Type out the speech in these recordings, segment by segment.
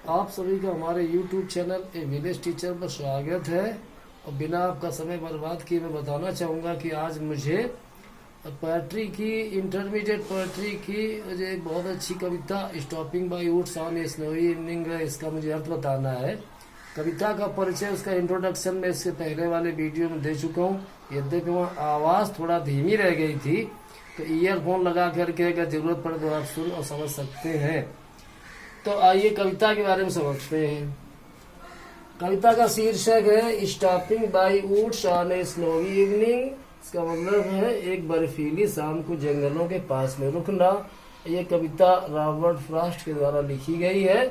आप सभी का हमारे YouTube चैनल ए विलेज टीचर पर स्वागत है। और बिना आपका समय बर्बाद किए मैं बताना चाहूँगा कि आज मुझे पोएट्री की इंटरमीडिएट पोएट्री की जो एक बहुत अच्छी कविता stopping by woods on a snowy evening है, इसका मुझे अर्थ बताना है। कविता का परिचय, उसका इंट्रोडक्शन में इससे पहले वाले वीडियो में दे चुका हूँ। यद्यपि वहाँ आवाज़ थोड़ा धीमी रह गई थी, तो ईयरफोन लगा करके अगर जरूरत पड़े तो आप सुन और समझ सकते हैं। तो आइए कविता के बारे में समझते हैं। कविता का शीर्षक है stopping by woods on a snowy evening. इसका मतलब है एक बर्फीली शाम को जंगलों के पास में रुकना। ये कविता रॉबर्ट फ्रॉस्ट के द्वारा लिखी गई है।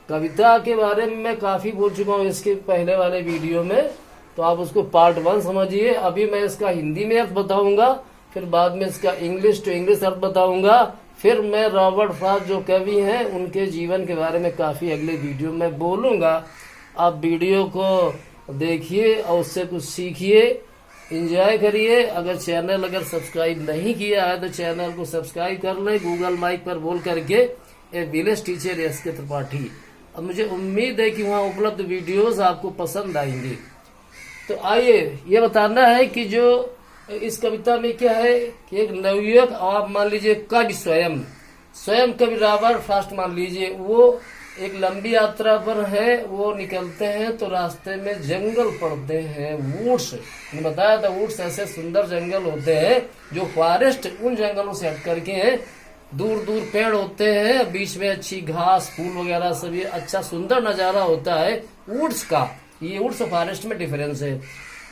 कविता के बारे में मैं काफी बोल चुका हूँ इसके पहले वाले वीडियो में, तो आप उसको पार्ट 1 समझिए। अभी मैं इसका हिंदी में अर्थ बताऊंगा, फिर बाद में इसका इंग्लिश टू इंग्लिश अर्थ बताऊंगा। फिर मैं रॉबर्ट फ्रॉस्ट जो कवि हैं उनके जीवन के बारे में काफी अगले वीडियो में बोलूंगा। आप वीडियो को देखिए और उससे कुछ सीखिए, एंजॉय करिए। अगर सब्सक्राइब नहीं किया है तो चैनल को सब्सक्राइब कर लें, गूगल माइक पर बोल करके ए विलेज टीचर एस.के. त्रिपाठी। अब मुझे उम्मीद है कि वहाँ उपलब्ध वीडियोस आपको पसंद आएंगे। तो आइए ये बताना है कि जो इस कविता में क्या है कि एक नवयुवक, आप मान लीजिए कवि स्वयं कवि रॉबर्ट फ्रॉस्ट मान लीजिए, वो एक लंबी यात्रा पर है। वो निकलते हैं तो रास्ते में जंगल पड़ते हैं, वुड्स। मैंने बताया था वुड्स ऐसे सुंदर जंगल होते हैं जो फॉरेस्ट उन जंगलों से हट करके हैं। दूर दूर पेड़ होते हैं, बीच में अच्छी घास फूल वगैरह सभी अच्छा सुंदर नजारा होता है वुड्स का। ये वुड्स फॉरेस्ट में डिफरेंस है।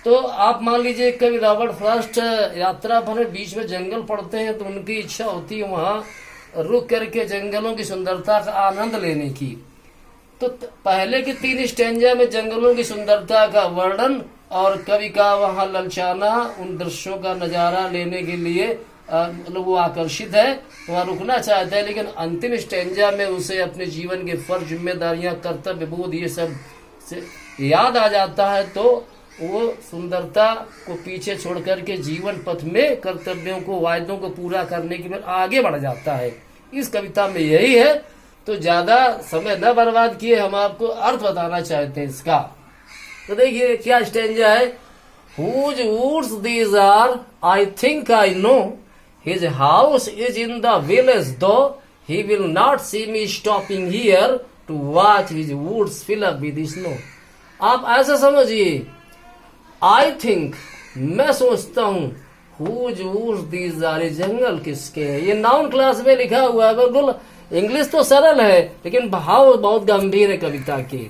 तो आप मान लीजिए कभी रॉबर्ट फ्रॉस्ट यात्रा पर बीच में जंगल पड़ते हैं, तो उनकी इच्छा होती है वहां रुक करके जंगलों की सुंदरता का आनंद लेने की। तो पहले की 3 स्टेंजा में जंगलों की सुंदरता का वर्णन और कवि का वहां ललचाना, उन दृश्यों का नजारा लेने के लिए मतलब वो आकर्षित है, वहां रुकना चाहता है। लेकिन अंतिम स्टेंजा में उसे अपने जीवन के फर्ज, जिम्मेदारियां, कर्तव्य बोध ये सब से याद आ जाता है, तो वो सुंदरता को पीछे छोड़ करके जीवन पथ में कर्तव्यों को, वायदों को पूरा करने के लिए आगे बढ़ जाता है। इस कविता में यही है। तो ज्यादा समय न बर्बाद किए, हम आपको अर्थ बताना चाहते हैं इसका। तो देखिए क्या स्टेंजा है। Whose woods these are, I think I know. His house is in the village, though he will not see me stopping here to watch his woods fill up with snow. आप ऐसा समझिए, I think मैं सोचता हूँ, whose woods these are, जंगल किसके हैं। ये noun class में लिखा हुआ है। बिल्कुल इंग्लिश तो सरल है लेकिन भाव बहुत गंभीर है कविता के।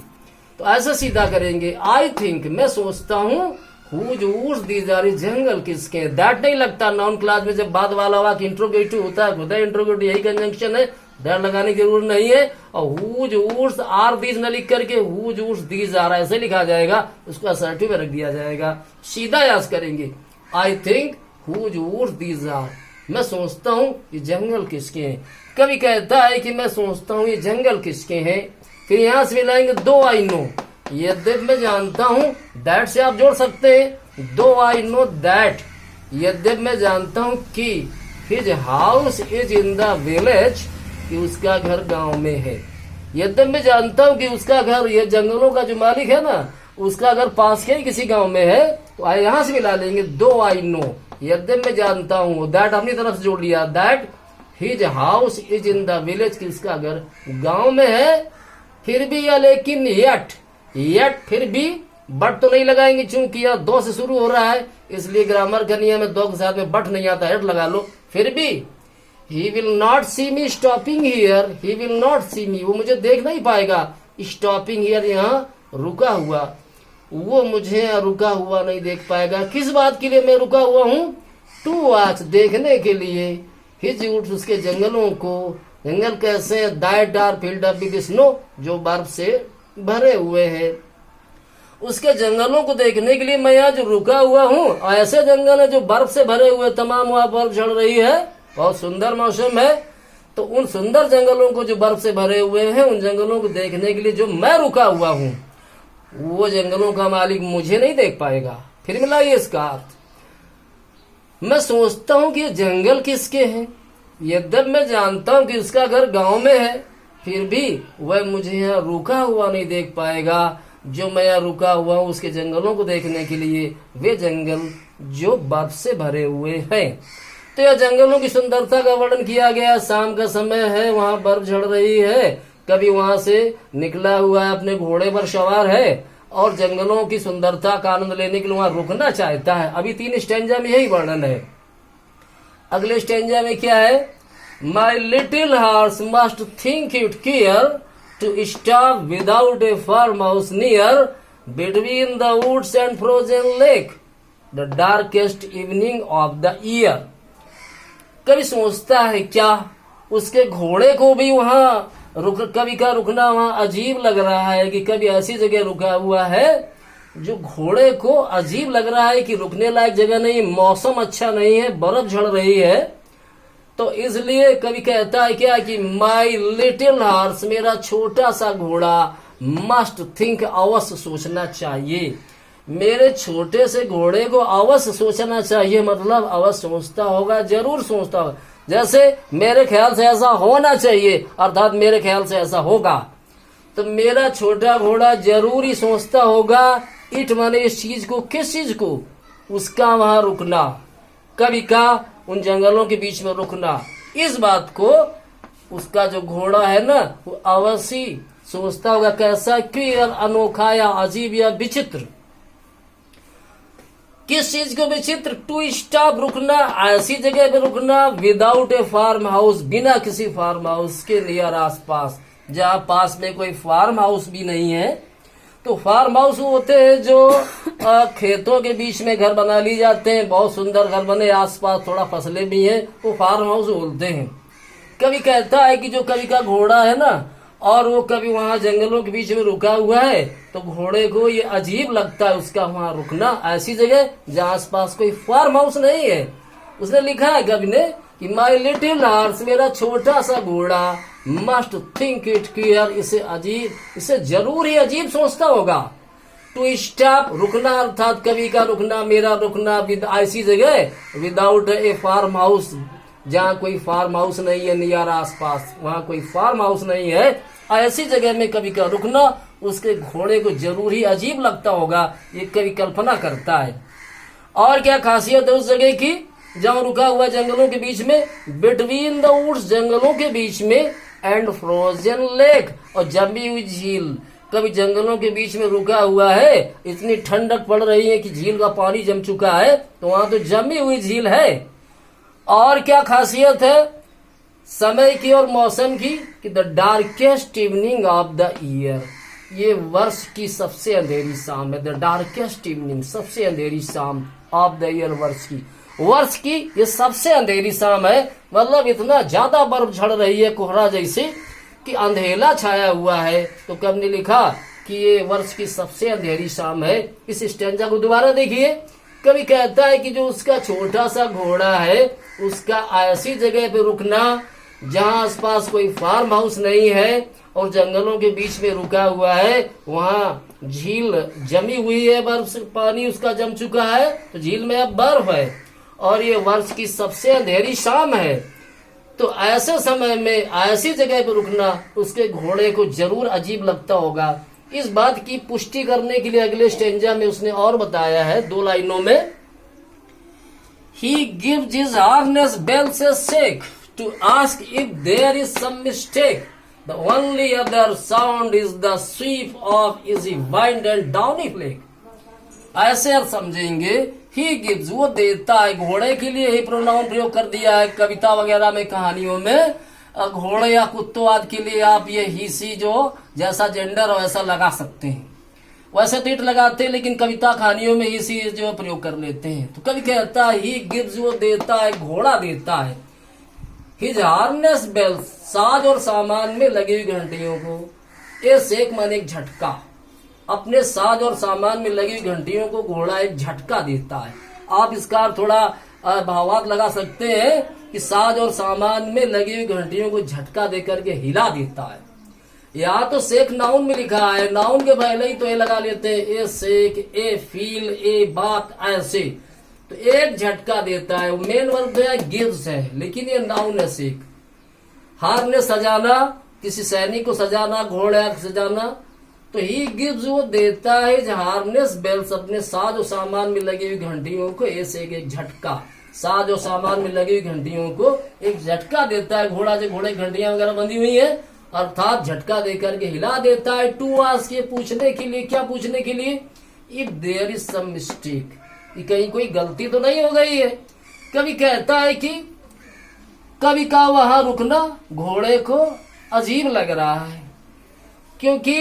तो ऐसा सीधा करेंगे, आई थिंक मैं सोचता हूँ, हुज वुड्स दीज आर, जंगल किसके हैं। दैट नहीं लगता नाउन क्लास में, जब बाद वाला वाक्य इंट्रोगेटिव होता है, खुदा इंट्रोगेटिव यही कंजंक्शन है, दैट लगाने की जरूरत नहीं है। और हुज वुड्स आर दीज न लिख करके हुज वुड्स दीज आर ऐसे लिखा जाएगा, उसको असर्टिव में रख दिया जाएगा। सीधा याद करेंगे, I think whose woods these are, मैं सोचता हूँ ये जंगल किसके हैं। कभी कहता है कि मैं सोचता हूँ ये जंगल किसके हैं। फिर यहां से मिलाएंगे 2 आई नो, यद्यपि मैं जानता हूँ, दैट से आप जोड़ सकते हैं। 2 आई नो दैट, यद्यपि मैं जानता हूँ कि his house is in the village, कि उसका घर गांव में है। यद्यपि मैं जानता हूँ कि उसका घर, ये जंगलों का जो मालिक है ना, उसका घर पास के ही किसी गांव में है। तो यहां से मिला लेंगे 2 आई नो, यद्यपि मैं जानता हूँ, दैट अपनी तरफ से जोड़ लिया, that his house is in the village, कि उसका घर गांव में है। फिर भी या लेकिन यट फिर भी बट तो नहीं लगाएंगे, चूंकि यह 2 से शुरू हो रहा है, इसलिए ग्रामर का नियम में 2 के साथ में बट नहीं आता, हेट लगा लो। फिर भी he will not see me stopping here, he will not see me, वो मुझे देख नहीं पाएगा। स्टॉपिंग हियर यहाँ रुका हुआ, वो मुझे रुका हुआ नहीं देख पाएगा। किस बात के लिए मैं रुका हुआ हूँ, टू वॉच, देखने के लिए, हिज वुड्स, उसके जंगलों को। जंगल कैसे, that are filled up with snow, जो बर्फ से भरे हुए हैं, उसके जंगलों को देखने के लिए मैं यहाँ जो रुका हुआ हूँ। ऐसे जंगल है जो बर्फ से भरे हुए, तमाम वहां बर्फ झड़ रही है, बहुत सुंदर मौसम है। तो उन सुंदर जंगलों को जो बर्फ से भरे हुए हैं, उन जंगलों को देखने के लिए जो मैं रुका हुआ हूँ, वो जंगलों का मालिक मुझे नहीं देख पाएगा। फिर मिलाइए इसका अर्थ, मैं सोचता हूँ कि ये जंगल किसके हैं, यद्यपि मैं जानता हूँ कि उसका घर गांव में है। फिर भी वह मुझे यहाँ रुका हुआ नहीं देख पाएगा। जो मैं यहाँ रुका हुआ हूँ उसके जंगलों को देखने के लिए, वे जंगल जो बर्फ से भरे हुए हैं। तो यह जंगलों की सुंदरता का वर्णन किया गया। शाम का समय है, वहाँ बर्फ झड़ रही है, कभी वहां से निकला हुआ है, अपने घोड़े पर सवार है और जंगलों की सुंदरता का आनंद लेने के लिए वहां रुकना चाहता है। अभी 3 स्टैंजा में यही वर्णन है। अगले स्टैंजा में क्या है? My little horse must think it queer to stop without a farm house near between the woods and frozen lake the darkest evening of the year. कभी सोचता है क्या उसके घोड़े को भी वहां कभी का रुकना वहां अजीब लग रहा है कि कभी ऐसी जगह रुका हुआ है जो घोड़े को अजीब लग रहा है कि रुकने लायक जगह नहीं, मौसम अच्छा नहीं है, बर्फ झड़ रही है। तो इसलिए कभी कहता है क्या कि माई लिटिल हॉर्स, मेरा छोटा सा घोड़ा, मस्ट थिंक, अवश्य सोचना चाहिए। मेरे छोटे से घोड़े को अवश्य सोचना चाहिए, मतलब अवश्य सोचता होगा, जरूर सोचता होगा। जैसे मेरे ख्याल से ऐसा होना चाहिए, अर्थात मेरे ख्याल से ऐसा होगा। तो मेरा छोटा घोड़ा जरूर ही सोचता होगा। इट माने इस चीज को, किस चीज को? उसका वहां रुकना, कभी का उन जंगलों के बीच में रुकना, इस बात को उसका जो घोड़ा है ना वो अवश्य सोचता होगा। कैसा? क्यों? अनोखा या अजीब या विचित्र। किस चीज को विचित्र? टू स्टॉप, रुकना, ऐसी जगह पे रुकना, विदाउट ए फार्म हाउस, बिना किसी फार्म हाउस के, नियर, आसपास, जहाँ पास में कोई फार्म हाउस भी नहीं है। तो फार्म हाउस होते हैं जो खेतों के बीच में घर बना ली जाते हैं, बहुत सुंदर घर बने, आसपास थोड़ा फसलें भी हैं, वो फार्म हाउस बोलते हैं। कभी कहता है कि जो कभी का घोड़ा है ना, और वो कभी वहां जंगलों के बीच में रुका हुआ है, तो घोड़े को ये अजीब लगता है उसका वहां रुकना, ऐसी जगह जहां आसपास कोई फार्म हाउस नहीं है। उसने लिखा है कवि ने कि माई लिटिल हॉर्स, मेरा छोटा सा घोड़ा, मस्ट थिंक इट क्लियर, इसे जरूर ही अजीब सोचता होगा। टू स्टॉप, रुकना, अर्थात कभी का रुकना, मेरा रुकना, ऐसी जगह विदाउट ए फार्म हाउस, जहाँ कोई फार्म हाउस नहीं है, नियर, आसपास, वहां कोई फार्म हाउस नहीं है, ऐसी जगह में कभी का रुकना उसके घोड़े को जरूर ही अजीब लगता होगा। ये कभी कल्पना करता है। और क्या खासियत है उस जगह की जहाँ रुका हुआ जंगलों के बीच में? बिटवीन द वुड्स, जंगलों के बीच में, एंड फ्रोजन लेक, और जमी हुई झील। कभी जंगलों के बीच में रुका हुआ है, इतनी ठंडक पड़ रही है कि झील का पानी जम चुका है, तो वहां तो जमी हुई झील है। और क्या खासियत है समय की और मौसम की कि the darkest evening of the year, ये वर्ष की सबसे अंधेरी शाम है। द डार्केस्ट इवनिंग, सबसे अंधेरी शाम ऑफ द ईयर, वर्ष की ये सबसे अंधेरी शाम है। मतलब इतना ज्यादा बर्फ झड़ रही है, कोहरा जैसे कि अंधेला छाया हुआ है। तो कब ने लिखा कि ये वर्ष की सबसे अंधेरी शाम है। इस स्टैंजा को दोबारा देखिए। कभी कहता है कि जो उसका छोटा सा घोड़ा है, उसका ऐसी जगह पे रुकना जहां आसपास कोई फार्म हाउस नहीं है और जंगलों के बीच में रुका हुआ है, वहां झील जमी हुई है, बर्फ से पानी उसका जम चुका है, तो झील में अब बर्फ है और ये वर्ष की सबसे अंधेरी शाम है। तो ऐसे समय में ऐसी जगह पर रुकना उसके घोड़े को जरूर अजीब लगता होगा। इस बात की पुष्टि करने के लिए अगले स्टेंजा में उसने और बताया है 2 लाइनों में। He gives his harness bells a shake to ask if there is some mistake. The only other sound is the sweep of easy wind and downy flake. ऐसे अर्थ समझेंगे। ही गिव्स, वो देता है। घोड़े के लिए ही प्रोनाउन प्रयोग कर दिया है कविता वगैरह में, कहानियों में। घोड़े या कुत्तों आदि के लिए आप ये ही सी जो जैसा जेंडर हो वैसा लगा सकते हैं। वैसे तो इट लगाते हैं, लेकिन कविता कहानियों में ही सी जो प्रयोग कर लेते हैं। तो कभी कहता है ही गिव्स, वो देता है, घोड़ा देता है। हिज हार्नेस बेल्स, साज और सामान में लगी हुई घंटियों को। ए शेक माने एक झटका, अपने साज और सामान में लगी हुई घंटियों को घोड़ा एक झटका देता है। आप इसका थोड़ा भावार्थ लगा सकते हैं कि साज और सामान में लगी हुई घंटियों को झटका देकर के हिला देता है। यहाँ तो शेक नाउन में लिखा है, नाउन के पहले ही तो ए लगा लेते हैं। ए शेक, ए फील, ए बात, ऐसे। तो एक झटका देता है। मेन वर्ब तो गिव्स है, लेकिन ये नाउन है शेक। हार्नेस सजाना किसी सैनिक को सजाना, घोड़ा सजाना, तो ही गिव्स, वो देता है हार्नेस बेल्स, अपने साज और सामान में लगी हुई घंटियों को ऐसे एक झटका, साज और सामान में लगी हुई घंटियों को एक झटका देता है। घोड़ा जो घोड़े घंटियां वगैरह बंधी हुई है, अर्थात झटका देकर के हिला देता है। टू आस्क, ये पूछने के लिए, क्या पूछने के लिए? If there is some mistake, कहीं कोई गलती तो नहीं हो गई है। कभी कहता है कि कभी का वहां रुकना घोड़े को अजीब लग रहा है, क्योंकि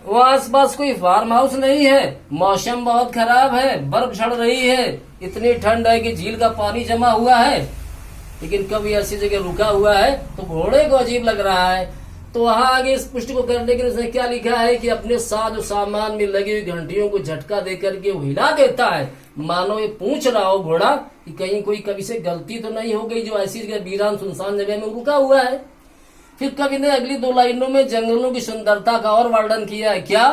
वो आसपास कोई फार्म हाउस नहीं है, मौसम बहुत खराब है, बर्फ झड़ रही है, इतनी ठंड है कि झील का पानी जमा हुआ है, लेकिन कभी ऐसी जगह रुका हुआ है तो घोड़े को अजीब लग रहा है। तो वहां आगे इस पुष्टि को करने के लिए उसने क्या लिखा है कि अपने साज सामान में लगी हुई घंटियों को झटका देकर के वो हिला देता है, मानो ये पूछ रहा हो घोड़ा कि कहीं कोई कभी से गलती तो नहीं हो गई जो ऐसी जगह वीरान सुनसान जगह में रुका हुआ है। फिर कवि ने अगली 2 लाइनों में जंगलों की सुंदरता का और वर्णन किया है। क्या?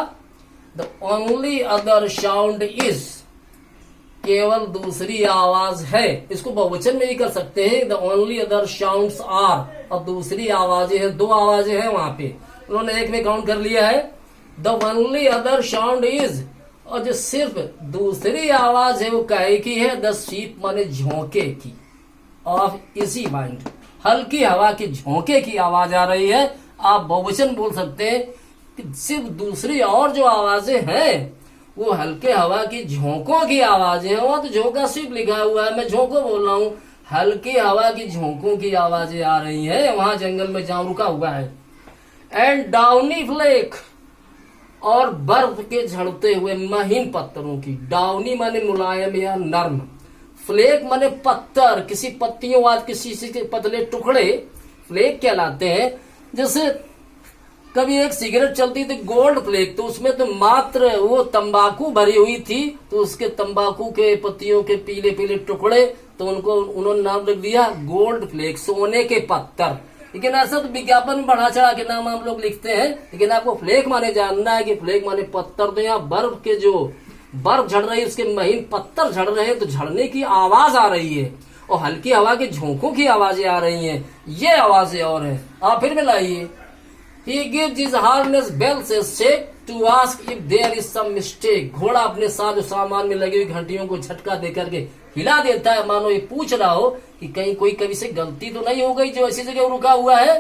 The only other sound is, केवल दूसरी आवाज है। इसको बहुवचन में भी कर सकते हैं, the only other sounds are, और दूसरी आवाजें हैं, 2 आवाजें हैं वहां पे, उन्होंने एक में काउंट कर लिया है। The only other sound is, और जो सिर्फ दूसरी आवाज है वो काहे की है? द स्वीप माने झोंके की, ऑफ इजी वाइंड, हल्की हवा की झोंके की आवाज आ रही है। आप बहुवचन बोल सकते हैं कि सिर्फ दूसरी और जो आवाजें हैं वो हल्के हवा की झोंकों की आवाजें हैं। वहां तो झोंका सिर्फ लिखा हुआ है, मैं झोंको बोल रहा हूँ, हल्की हवा की झोंकों की आवाजें आ रही है वहां जंगल में जहां रुका हुआ है। एंड डाउनी फ्लेक, और बर्फ के झड़ते हुए महीन पत्थरों की, डाउनी माने मुलायम या नर्म, फ्लेक माने पत्थर, किसी पत्तियों वाद किसी के पतले टुकड़े फ्लेक कहलाते हैं। जैसे कभी एक सिगरेट चलती थी गोल्ड फ्लेक, तो उसमें तो मात्र वो तंबाकू भरी हुई थी, तो उसके तंबाकू के पत्तियों के पीले पीले टुकड़े, तो उनको उन्होंने नाम रख दिया गोल्ड फ्लेक, सोने के पत्थर। लेकिन ऐसा तो विज्ञापन में बढ़ा चढ़ा के नाम हम लोग लिखते हैं, लेकिन आपको फ्लेक माने जानना है कि फ्लेक माने पत्थर। तो यहाँ बर्फ के जो बर्फ झड़ रही है उसके महीन पत्थर झड़ रहे हैं, तो झड़ने की आवाज आ रही है और हल्की हवा के झोंकों की आवाजें आ रही हैं, ये आवाजें और है। आप फिर मिलाइए, He gives his harness bells a shake to ask if there is some mistake. घोड़ा अपने साथ सामान में लगी हुई घंटियों को झटका देकर के हिला देता है, मानो ये पूछ रहा हो कि कहीं कोई कभी से गलती तो नहीं हो गई जो ऐसी जगह रुका हुआ है।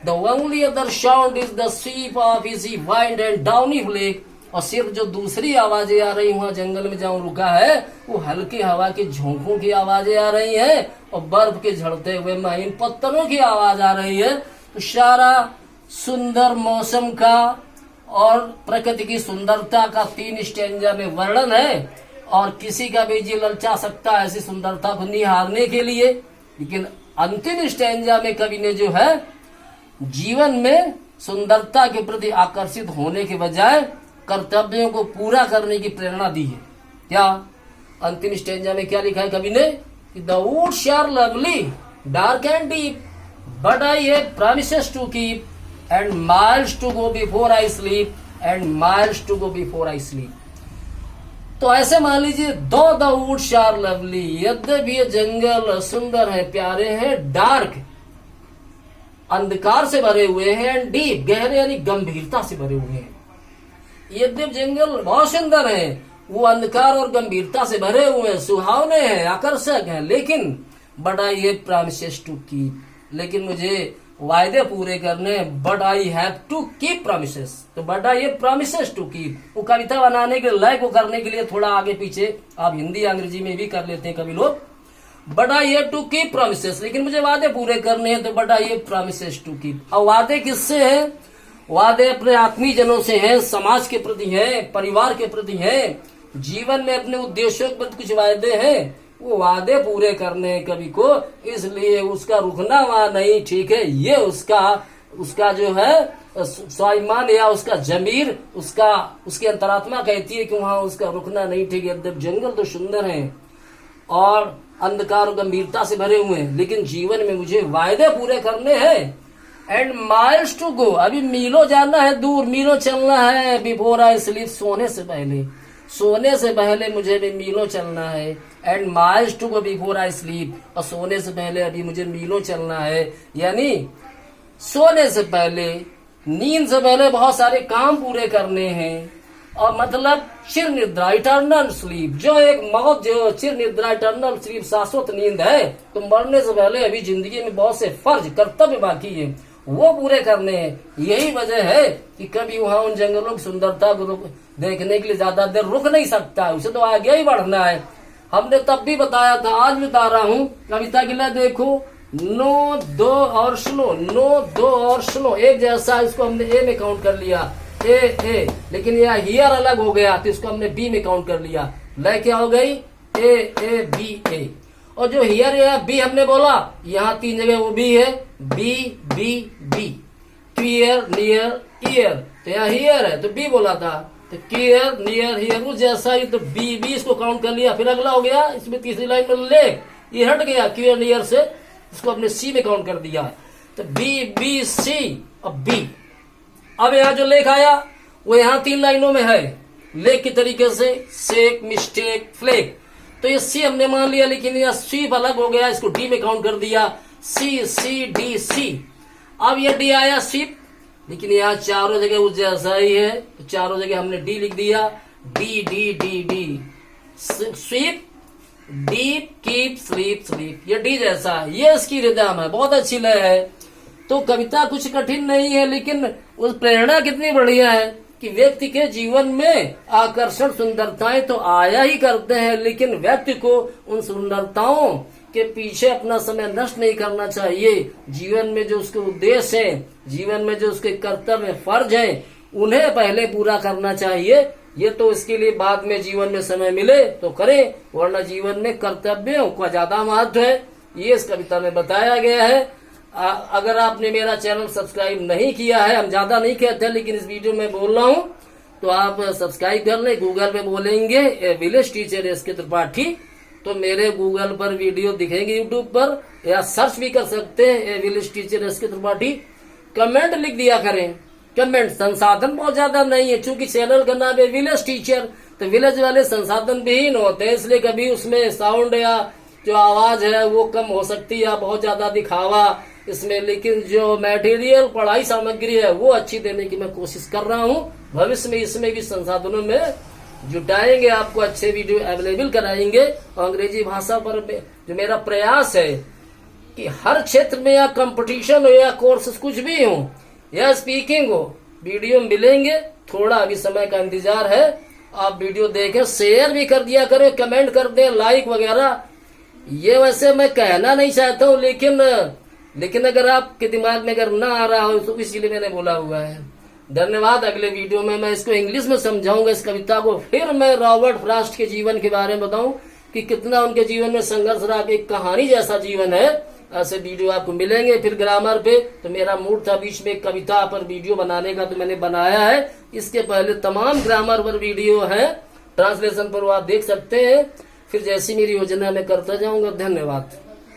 The only other sound is the sweep of easy wind and downy flake. और सिर्फ जो दूसरी आवाजें आ रही वहां जंगल में जहां रुका है वो हल्की हवा की झोंकों की आवाजें आ रही है और बर्फ के झड़ते हुए महीन पत्थरों की आवाज आ रही है। तो सारा सुंदर मौसम का और प्रकृति की सुंदरता का 3 स्टैंजा में वर्णन है, और किसी का भी जी ललचा सकता है ऐसी सुंदरता को निहारने के लिए। लेकिन अंतिम स्टैंजा में कवि ने जो है जीवन में सुंदरता के प्रति आकर्षित होने के बजाय कर्तव्यों को पूरा करने की प्रेरणा दी है। क्या अंतिम स्टैंजा में क्या लिखा है कवि ने? The woods are lovely dark and deep but I have promises to keep and miles to go before I sleep and miles to go before I sleep। तो ऐसे मान लीजिए, दो द वुड्स आर लवली, यद्यपि ये जंगल सुंदर है, प्यारे हैं, डार्क अंधकार से भरे हुए हैं, एंड डीप गहरे यानी गंभीरता से भरे हुए हैं। यद्यपि जंगल बहुत सुंदर है, वो अंधकार और गंभीरता से भरे हुए हैं, सुहावने हैं, आकर्षक हैं, लेकिन but I have promises to keep, लेकिन मुझे वायदे पूरे करने, but I have to keep promises. तो but I have promises to keep, वो कविता बनाने के लय को करने के लिए थोड़ा आगे पीछे आप हिंदी अंग्रेजी में भी कर लेते हैं कभी लोग, but I have to keep promises, लेकिन मुझे वादे पूरे करने हैं, तो but I have promises to keep. और वादे किससे हैं? वादे अपने आत्मीय जनों से हैं, समाज के प्रति हैं, परिवार के प्रति हैं, जीवन में अपने उद्देश्यों के प्रति कुछ वादे हैं, वो वादे पूरे करने कवि को, इसलिए उसका रुकना वहां नहीं ठीक है। ये उसका जो है स्वाभिमान या उसका जमीर, उसकी अंतरात्मा कहती है कि वहां उसका रुकना नहीं ठीक है। जंगल तो सुंदर है और अंधकार और गंभीरता से भरे हुए हैं, लेकिन जीवन में मुझे वायदे पूरे करने हैं। एंड माइल्स टू गो, अभी मीलों जाना है, दूर मीलों चलना है, बिफोर आई स्लीप, सोने से पहले मुझे भी मीलों चलना है। And miles to go before I sleep, और सोने से पहले अभी मुझे मीलों चलना है। यानी सोने से पहले, नींद से पहले बहुत सारे काम पूरे करने हैं। और मतलब चिर निद्रा, इटर्नल स्लीप, जो एक मौत, जो चिर निद्रा, इटर्नल स्लीप, शाश्वत नींद है, तो मरने से पहले अभी जिंदगी में बहुत से फर्ज, कर्तव्य बाकी है, वो पूरे करने हैं। यही वजह है कि कभी वहां उन जंगलों की सुंदरता को देखने के लिए ज्यादा देर रुक नहीं सकता, उसे तो आगे ही बढ़ना है। हमने तब भी बताया था, आज बता रहा हूँ। कविता के लिए देखो, नो दो और सुनो, नो दो और सुनो, एक जैसा, इसको हमने ए में काउंट कर लिया, ए, लेकिन यह हियर अलग हो गया तो इसको हमने बी में काउंट कर लिया। लय क्या हो गई, ए बी ए। और जो हियर या बी हमने बोला, यहाँ 3 जगह वो बी है, B B B. Clear, near, year, तो यहाँ हियर है तो बी बोला था, तो क्लियर, नियर, हियर, उस जैसा ही तो बी बी इसको काउंट कर लिया। फिर अगला हो गया, इसमें तीसरी लाइन में ले, ये हट गया क्लियर नियर से, इसको हमने सी में काउंट कर दिया, तो बी बी सी और बी। अब यहाँ जो लेख आया वो यहाँ 3 लाइनों में है, लेख के तरीके से, सेक, मिस्टेक, फ्लेक। तो ये सी हमने मान लिया, लेकिन यह सी अलग हो गया, इसको डी में काउंट कर दिया, सी सी डी सी। अब ये डी आया सिप, लेकिन यहाँ चारों जगह उस जैसा ही है, तो चारों जगह हमने डी लिख दिया, D D D D. Sweep, deep, keep, sleep, sleep, ये डी जैसा, ये इसकी रिदम है, बहुत अच्छी लय है। तो कविता कुछ कठिन नहीं है, लेकिन उस प्रेरणा कितनी बढ़िया है कि व्यक्ति के जीवन में आकर्षण, सुंदरताएं तो आया ही करते हैं, लेकिन व्यक्ति को उन सुंदरताओं के पीछे अपना समय नष्ट नहीं करना चाहिए। जीवन में जो उसके उद्देश्य है, जीवन में जो उसके कर्तव्य, फर्ज हैं, उन्हें पहले पूरा करना चाहिए। ये तो इसके लिए बाद में जीवन में समय मिले तो करें, वरना जीवन में कर्तव्यों का ज्यादा महत्व है, ये इस कविता में बताया गया है। अगर आपने मेरा चैनल सब्सक्राइब नहीं किया है, हम ज्यादा नहीं कहते लेकिन इस वीडियो में बोल रहा हूँ, तो आप सब्सक्राइब कर लें। गूगल पे बोलेंगे विलेज टीचर एस के त्रिपाठी, तो मेरे गूगल पर वीडियो दिखेंगे, यूट्यूब पर, या सर्च भी कर सकते हैं विलेज टीचर एस के त्रिपाठी। कमेंट लिख दिया करें, कमेंट, संसाधन बहुत ज्यादा नहीं है, चूंकि चैनल का नाम है विलेज टीचर, तो विलेज वाले संसाधन विहीन होते हैं, इसलिए कभी उसमें साउंड या जो आवाज है वो कम हो सकती है, या बहुत ज्यादा दिखावा इसमें, लेकिन जो मटेरियल, पढ़ाई सामग्री है वो अच्छी देने की मैं कोशिश कर रहा हूँ। भविष्य में इसमें भी संसाधनों में जुटाएंगे, आपको अच्छे वीडियो अवेलेबल कराएंगे। अंग्रेजी भाषा पर जो मेरा प्रयास है कि हर क्षेत्र में, या कंपटीशन हो या कोर्सेस कुछ भी हो या स्पीकिंग हो, वीडियो मिलेंगे। थोड़ा अभी समय का इंतजार है, आप वीडियो देखें, शेयर भी कर दिया करें, कमेंट कर दें, लाइक वगैरह। ये वैसे मैं कहना नहीं चाहता हूँ, लेकिन अगर आपके दिमाग में अगर ना आ रहा हो तो इसीलिए मैंने बोला हुआ है। धन्यवाद। अगले वीडियो में मैं इसको इंग्लिश में समझाऊंगा, इस कविता को। फिर मैं रॉबर्ट फ्रॉस्ट के जीवन के बारे में बताऊं कि कितना उनके जीवन में संघर्ष रहा, एक कहानी जैसा जीवन है। ऐसे वीडियो आपको मिलेंगे। फिर ग्रामर पे, तो मेरा मूड था बीच में कविता पर वीडियो बनाने का, तो मैंने बनाया है। इसके पहले तमाम ग्रामर पर वीडियो है, ट्रांसलेशन पर वो आप देख सकते हैं। फिर जैसी मेरी योजना मैं करता जाऊंगा। धन्यवाद।